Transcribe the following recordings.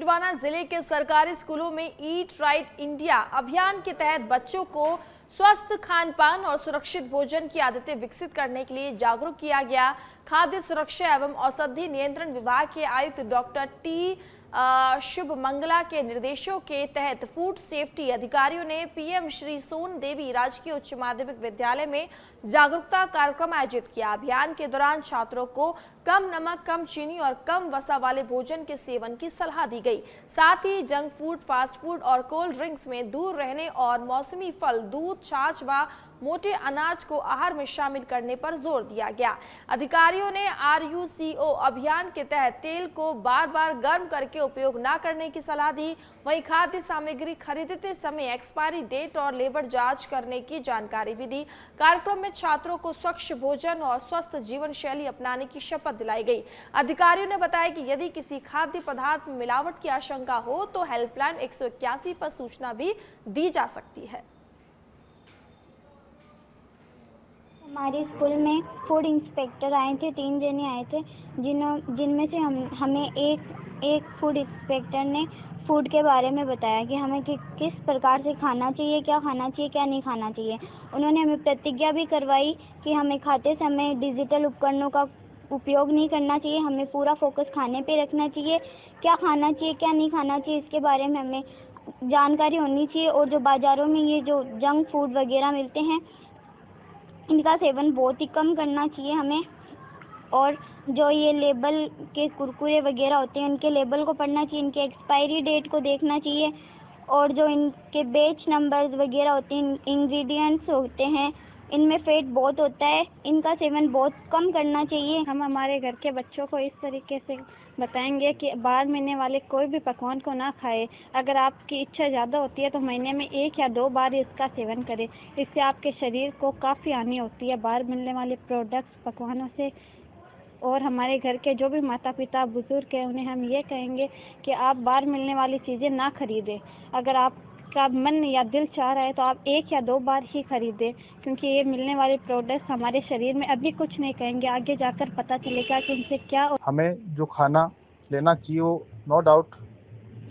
गोंडवाना जिले के सरकारी स्कूलों में ईट राइट इंडिया अभियान के तहत बच्चों को स्वस्थ खान पान और सुरक्षित भोजन की आदतें विकसित करने के लिए जागरूक किया गया। खाद्य सुरक्षा एवं औषधि नियंत्रण विभाग के आयुक्त डॉक्टर टी शुभ मंगला के निर्देशों के तहत फूड सेफ्टी अधिकारियों ने पीएम श्री सोन देवी राजकीय उच्च माध्यमिक विद्यालय में जागरूकता कार्यक्रम आयोजित किया। अभियान के दौरान छात्रों को कम नमक, कम चीनी और कम वसा वाले भोजन के सेवन की सलाह दी गई। साथ ही जंक फूड, फास्ट फूड और कोल्ड ड्रिंक्स में दूर रहने और मौसमी फल, दूध, छाछ व मोटे अनाज को आहार में शामिल करने पर जोर दिया गया। अधिकारियों ने RUCO अभियान के तहत तेल को बार बार गर्म करके उपयोग न करने की सलाह दी। वहीं खाद्य सामग्री खरीदते समय एक्सपायरी डेट और लेबल जांच करने की जानकारी भी दी। कार्यक्रम में छात्रों को स्वच्छ भोजन और स्वस्थ जीवन शैली अपनाने की शपथ दिलाई गई। अधिकारियों ने बताया कि यदि किसी खाद्य पदार्थ में मिलावट की आशंका हो तो हेल्पलाइन 181 पर सूचना भी दी जा सकती है। हमारे स्कूल में फूड इंस्पेक्टर आए थे, 3 जने आए थे, जिनमें से हमें एक फूड इंस्पेक्टर ने फूड के बारे में बताया कि हमें किस प्रकार से खाना चाहिए, क्या खाना चाहिए, क्या नहीं खाना चाहिए। उन्होंने हमें प्रतिज्ञा भी करवाई कि हमें खाते समय डिजिटल उपकरणों का उपयोग नहीं करना चाहिए, हमें पूरा फोकस खाने पे रखना चाहिए। क्या खाना चाहिए, क्या नहीं खाना चाहिए, इसके बारे में हमें जानकारी होनी चाहिए। और जो बाज़ारों में ये जो जंक फूड वगैरह मिलते हैं, इनका सेवन बहुत ही कम करना चाहिए हमें। और जो ये लेबल के कुरकुरे वगैरह होते हैं, उनके लेबल को पढ़ना चाहिए, इनके एक्सपायरी डेट को देखना चाहिए। और जो इनके बैच नंबर्स वगैरह होते हैं, इंग्रेडिएंट्स होते हैं, इनमें फैट बहुत होता है, इनका सेवन बहुत कम करना चाहिए। हम हमारे घर के बच्चों को इस तरीके से बताएंगे कि बाहर मिलने वाले कोई भी पकवान को ना खाए। अगर आपकी इच्छा ज़्यादा होती है तो महीने में 1 या 2 बार इसका सेवन करें। इससे आपके शरीर को काफ़ी हानि होती है बाहर मिलने वाले प्रोडक्ट्स, पकवानों से। और हमारे घर के जो भी माता पिता बुजुर्ग हैं, उन्हें हम ये कहेंगे कि आप बाहर मिलने वाली चीज़ें ना खरीदें। अगर आपका मन या दिल चाह रहा है तो आप 1 या 2 बार ही खरीदें, क्योंकि ये मिलने वाले प्रोडक्ट्स हमारे शरीर में अभी कुछ नहीं कहेंगे, आगे जाकर पता चलेगा कि इनसे क्या। हमें जो खाना लेना चाहिए वो नो डाउट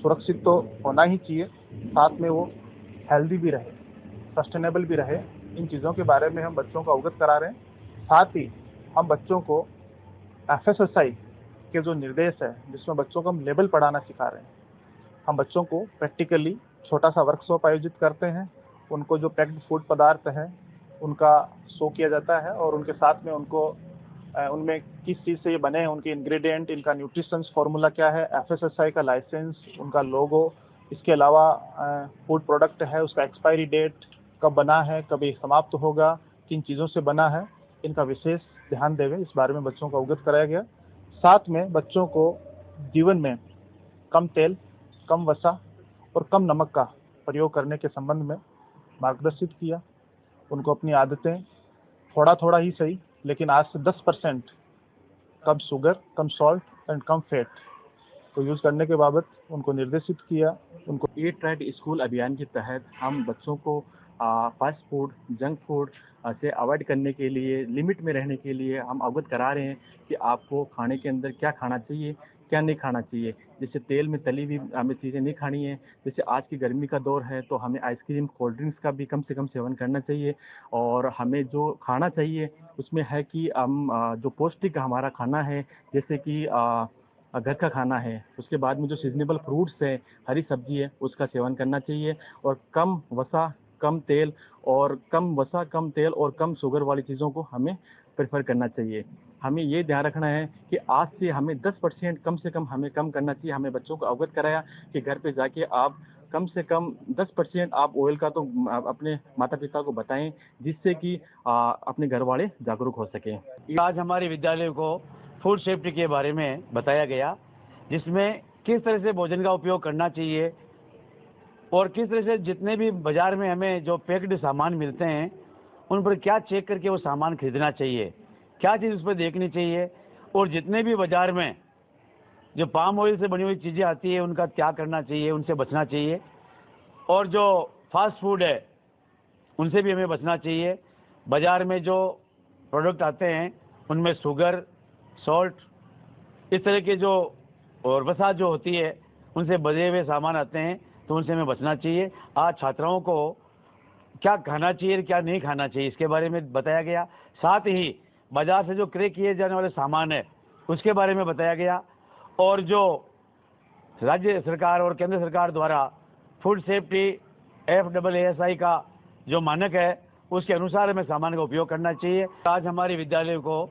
सुरक्षित तो होना ही चाहिए, साथ में वो हेल्दी भी रहे, सस्टेनेबल भी रहे। इन चीज़ों के बारे में हम बच्चों को अवगत करा रहे हैं। साथ ही हम बच्चों को FSSAI के जो निर्देश है, जिसमें बच्चों को हम लेबल पढ़ाना सिखा रहे हैं। हम बच्चों को प्रैक्टिकली छोटा सा वर्कशॉप आयोजित करते हैं। उनको जो पैक्ड फूड पदार्थ है उनका शो किया जाता है और उनके साथ में उनको उनमें किस चीज़ से ये बने हैं, उनके इंग्रेडिएंट, इनका न्यूट्रिशन फॉर्मूला क्या है, FSSAI का लाइसेंस, उनका लोगो, इसके अलावा फूड प्रोडक्ट है उसका एक्सपायरी डेट कब बना है, कभी समाप्त होगा, किन चीज़ों से बना है, इनका विशेष ध्यान देवे, इस बारे में बच्चों को अवगत कराया गया। साथ में बच्चों को जीवन में कम तेल, कम वसा और कम नमक का प्रयोग करने के संबंध में मार्गदर्शित किया। उनको अपनी आदतें थोड़ा थोड़ा ही सही, लेकिन आज से 10% कम शुगर, कम सॉल्ट एंड कम फैट को यूज़ करने के बाबत उनको निर्देशित किया। उनको ईट राइट स्कूल अभियान के तहत हम बच्चों को फास्ट फूड, जंक फूड से अवॉइड करने के लिए, लिमिट में रहने के लिए हम अवगत करा रहे हैं कि आपको खाने के अंदर क्या खाना चाहिए, क्या नहीं खाना चाहिए। जैसे तेल में तली हुई हमें चीज़ें नहीं खानी है। जैसे आज की गर्मी का दौर है तो हमें आइसक्रीम, कोल्ड ड्रिंक्स का भी कम से कम सेवन करना चाहिए। और हमें जो खाना चाहिए उसमें है कि हम जो पौष्टिक हमारा खाना है, जैसे कि घर का खाना है, उसके बाद में जो सीजनेबल फ्रूट्स है, हरी सब्जी है, उसका सेवन करना चाहिए। और कम वसा, कम तेल और कम शुगर वाली चीज़ों को हमें प्रेफर करना चाहिए। हमें ये ध्यान रखना है कि आज से हमें 10% कम से कम हमें कम करना चाहिए। हमें बच्चों को अवगत कराया कि घर पे जाके आप कम से कम 10% आप ऑयल का तो अपने माता पिता को बताएं, जिससे कि अपने घर वाले जागरूक हो सकें। आज हमारे विद्यालय को फूड सेफ्टी के बारे में बताया गया, जिसमें किस तरह से भोजन का उपयोग करना चाहिए और किस तरह से जितने भी बाजार में हमें जो पैक्ड सामान मिलते हैं उन पर क्या चेक करके वो सामान खरीदना चाहिए, क्या चीज़ उस पर देखनी चाहिए। और जितने भी बाजार में जो पाम ऑयल से बनी हुई चीज़ें आती है उनका त्याग करना चाहिए, उनसे बचना चाहिए। और जो फास्ट फूड है उनसे भी हमें बचना चाहिए। बाज़ार में जो प्रोडक्ट आते हैं उनमें शुगर, सॉल्ट, इस तरह के जो और वसा जो होती है उनसे बजे हुए सामान आते हैं तो उनसे हमें बचना चाहिए। आज छात्राओं को क्या खाना चाहिए क्या नहीं खाना चाहिए इसके बारे में बताया गया। साथ ही बाजार से जो क्रय किए जाने वाले सामान है उसके बारे में बताया गया और जो राज्य सरकार और केंद्र सरकार द्वारा फूड सेफ्टी FSSAI का जो मानक है उसके अनुसार हमें सामान का उपयोग करना चाहिए। आज हमारे विद्यालय को